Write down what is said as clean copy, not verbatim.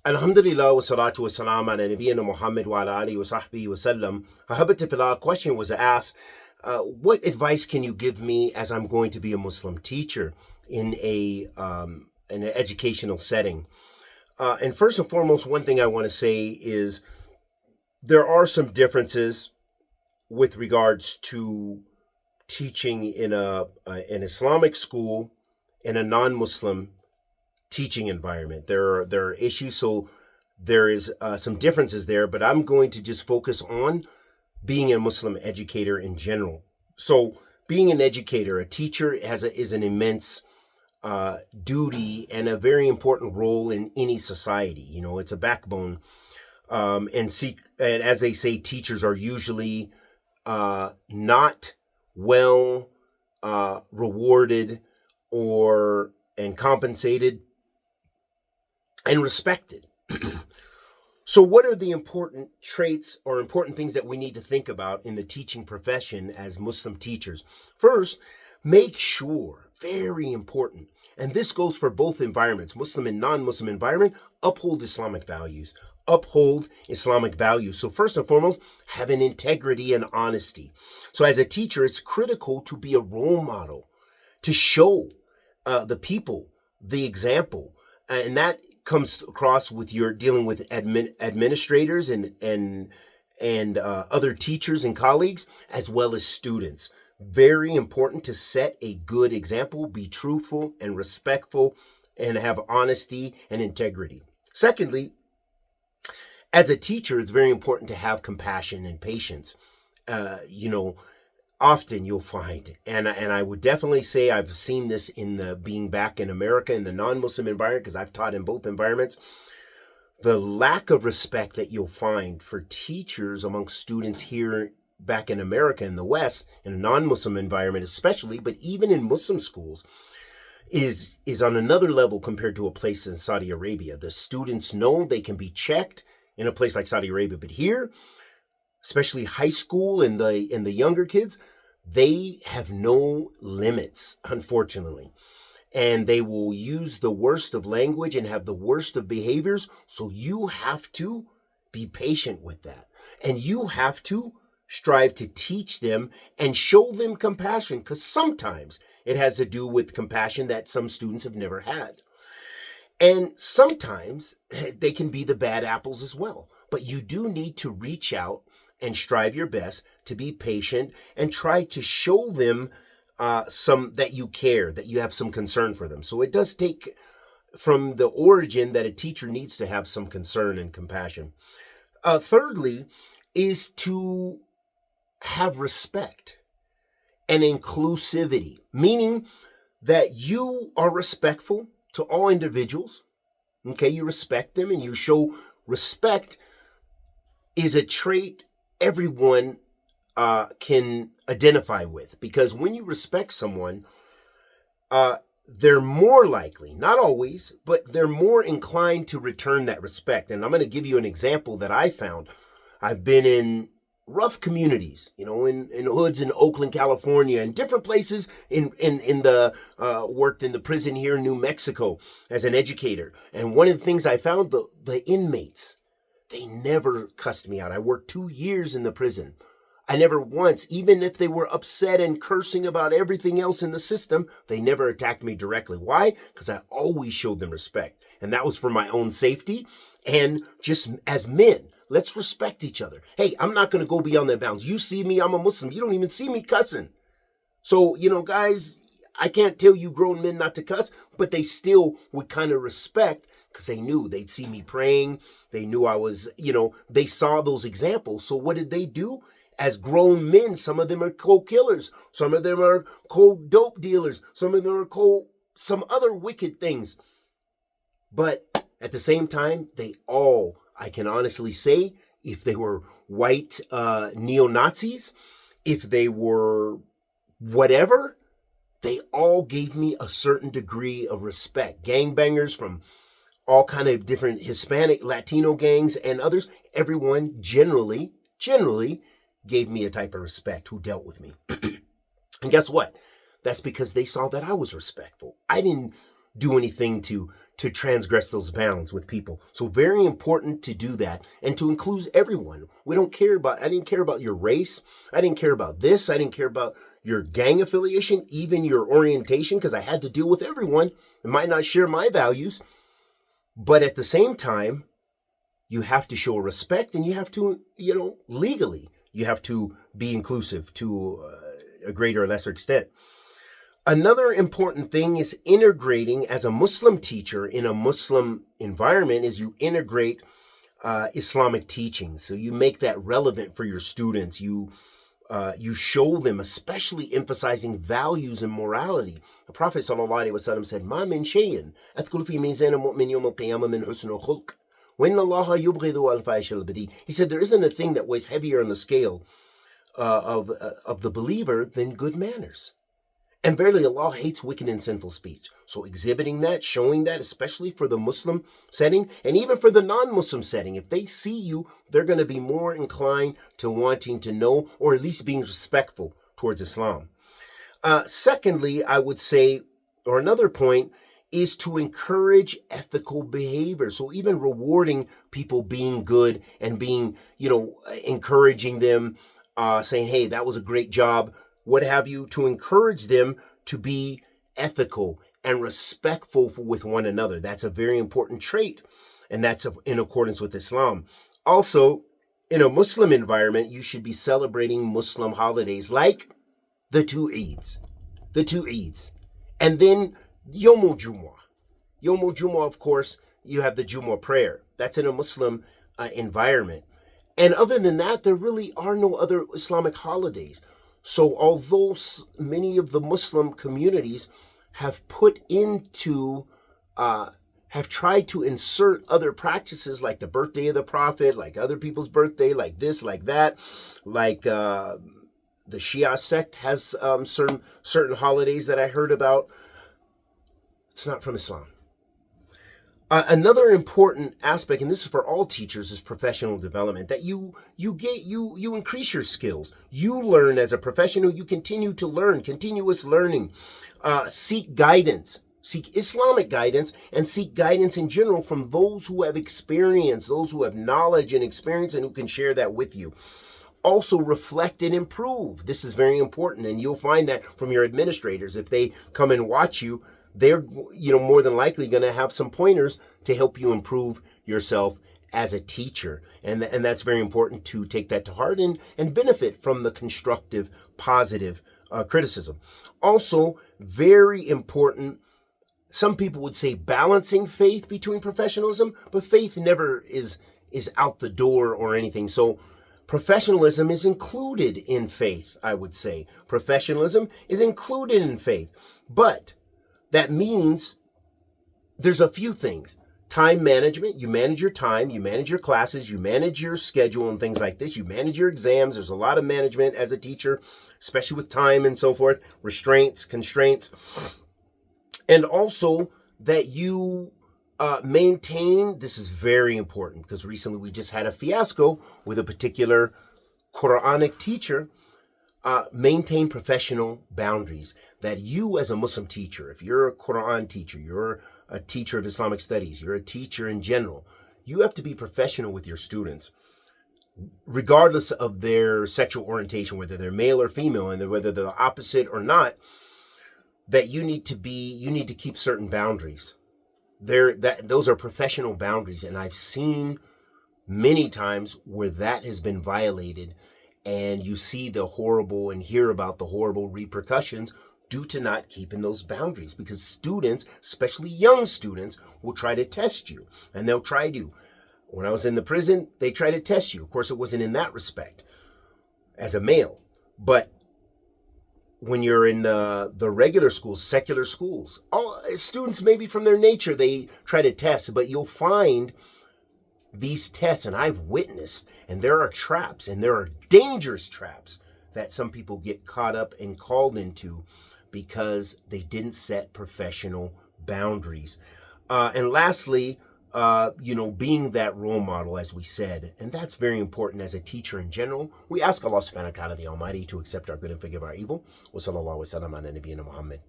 Alhamdulillah wa salatu wa salam ala nabiyyina Muhammad wa ala alihi wa sahbihi wa sallam. A question was asked, what advice can you give me as I'm going to be a Muslim teacher in an educational setting? And first and foremost, one thing I want to say is there are some differences with regards to teaching in an Islamic school in a non-Muslim teaching environment. There are issues, so there is some differences there, but I'm going to just focus on being a Muslim educator in general. So being an educator, a teacher is an immense duty and a very important role in any society. You know, it's a backbone. And as they say, teachers are usually not well rewarded and compensated and respected. So what are the important traits or important things that we need to think about in the teaching profession as Muslim teachers? First, make sure, very important, and this goes for both environments, Muslim and non-Muslim environment, uphold Islamic values. Uphold Islamic values. So first and foremost, have an integrity and honesty. So as a teacher, it's critical to be a role model, to show the people the example, and that comes across with your dealing with administrators and other teachers and colleagues, as well as students. Very important to set a good example, be truthful and respectful, and have honesty and integrity. Secondly, as a teacher, it's very important to have compassion and patience. Often you'll find, and I would definitely say I've seen this in being back in America in the non-Muslim environment, because I've taught in both environments, the lack of respect that you'll find for teachers amongst students here back in America in the West, in a non-Muslim environment especially, but even in Muslim schools, is on another level compared to a place in Saudi Arabia. The students know they can be checked in a place like Saudi Arabia, but here, especially high school and the younger kids, they have no limits, unfortunately. And they will use the worst of language and have the worst of behaviors. So you have to be patient with that. And you have to strive to teach them and show them compassion, because sometimes it has to do with compassion that some students have never had. And sometimes they can be the bad apples as well. But you do need to reach out and strive your best to be patient and try to show them that you care, that you have some concern for them. So it does take from the origin that a teacher needs to have some concern and compassion. Thirdly, is to have respect and inclusivity, meaning that you are respectful to all individuals. Okay, you respect them and you show respect is a trait everyone can identify with, because when you respect someone, they're more likely, not always, but they're more inclined to return that respect. And I'm going to give you an example that I found. I've been in rough communities, in hoods in Oakland, California, and different places worked in the prison here in New Mexico as an educator. And one of the things I found, the inmates, they never cussed me out. I worked 2 years in the prison. I never once, even if they were upset and cursing about everything else in the system, they never attacked me directly. Why? Because I always showed them respect. And that was for my own safety. And just as men, let's respect each other. Hey, I'm not going to go beyond that bounds. You see me, I'm a Muslim. You don't even see me cussing. So, guys, I can't tell you grown men not to cuss, but they still would kind of respect, because they knew they'd see me praying. They knew I was, they saw those examples. So what did they do? As grown men, some of them are co-killers. Some of them are co-dope dealers. Some of them are some other wicked things. But at the same time, they all, I can honestly say, if they were white neo-Nazis, if they were whatever, they all gave me a certain degree of respect. Gangbangers from all kind of different Hispanic, Latino gangs and others, everyone generally gave me a type of respect who dealt with me. And guess what? That's because they saw that I was respectful. I didn't do anything to transgress those bounds with people. So very important to do that and to include everyone. I didn't care about your race. I didn't care about this. I didn't care about your gang affiliation, even your orientation, because I had to deal with everyone. It might not share my values, but at the same time, you have to show respect, and you have to, legally, you have to be inclusive to a greater or lesser extent. Another important thing is integrating as a Muslim teacher in a Muslim environment is you integrate Islamic teachings. So you make that relevant for your students. You show them, especially emphasizing values and morality. The Prophet ﷺ said, "Ma min shay'in adkhulu fi mizan al-mu'min yawm al-qiyamah min husn al-khulq. Wa inna Allaha yubghidu al-fahish al-badi." He said, there isn't a thing that weighs heavier on the scale of the believer than good manners. And verily, Allah hates wicked and sinful speech. So exhibiting that, showing that, especially for the Muslim setting, and even for the non-Muslim setting, if they see you, they're going to be more inclined to wanting to know, or at least being respectful towards Islam. Secondly, I would say, or another point, is to encourage ethical behavior. So even rewarding people being good and being, encouraging them, saying, hey, that was a great job, what have you, to encourage them to be ethical and respectful with one another. That's a very important trait, and that's in accordance with Islam. Also, in a Muslim environment, you should be celebrating Muslim holidays like the two Eids. And then Yomul Jumu'ah, of course, you have the Jumu'ah prayer. That's in a Muslim environment. And other than that, there really are no other Islamic holidays. So although many of the Muslim communities have have tried to insert other practices like the birthday of the Prophet, like other people's birthday, like this, like that, like the Shia sect has certain holidays that I heard about. It's not from Islam. Another important aspect, and this is for all teachers, is professional development. That you increase your skills. You learn as a professional. You continue to learn, continuous learning. Seek guidance, seek Islamic guidance, and seek guidance in general from those who have experience, those who have knowledge and experience, and who can share that with you. Also reflect and improve. This is very important, and you'll find that from your administrators. If they come and watch you, they're more than likely going to have some pointers to help you improve yourself as a teacher. And that's very important to take that to heart and benefit from the constructive, positive criticism. Also, very important, some people would say balancing faith between professionalism, but faith never is out the door or anything. So professionalism is included in faith, I would say. Professionalism is included in faith. But that means there's a few things. Time management, you manage your time, you manage your classes, you manage your schedule and things like this. You manage your exams. There's a lot of management as a teacher, especially with time and so forth, restraints, constraints. And also that you maintain, this is very important because recently we just had a fiasco with a particular Quranic teacher. Maintain professional boundaries. That you as a Muslim teacher, if you're a Quran teacher, you're a teacher of Islamic studies, you're a teacher in general, you have to be professional with your students, regardless of their sexual orientation, whether they're male or female, and whether they're the opposite or not, that you need to keep certain boundaries. Those are professional boundaries, and I've seen many times where that has been violated, and you see the horrible and hear about the horrible repercussions due to not keeping those boundaries, because students, especially young students, will try to test you, and they'll try to. When I was in the prison, they tried to test you. Of course, it wasn't in that respect as a male, but when you're in the regular schools, secular schools, all students, maybe from their nature, they try to test, but you'll find these tests, and I've witnessed, and there are traps, and there are dangerous traps that some people get caught up and called into because they didn't set professional boundaries. And lastly, being that role model, as we said, and that's very important as a teacher in general. We ask Allah subhanahu wa ta'ala the Almighty to accept our good and forgive our evil. Wa sallallahu wa sallam ala nabiyyina Muhammad.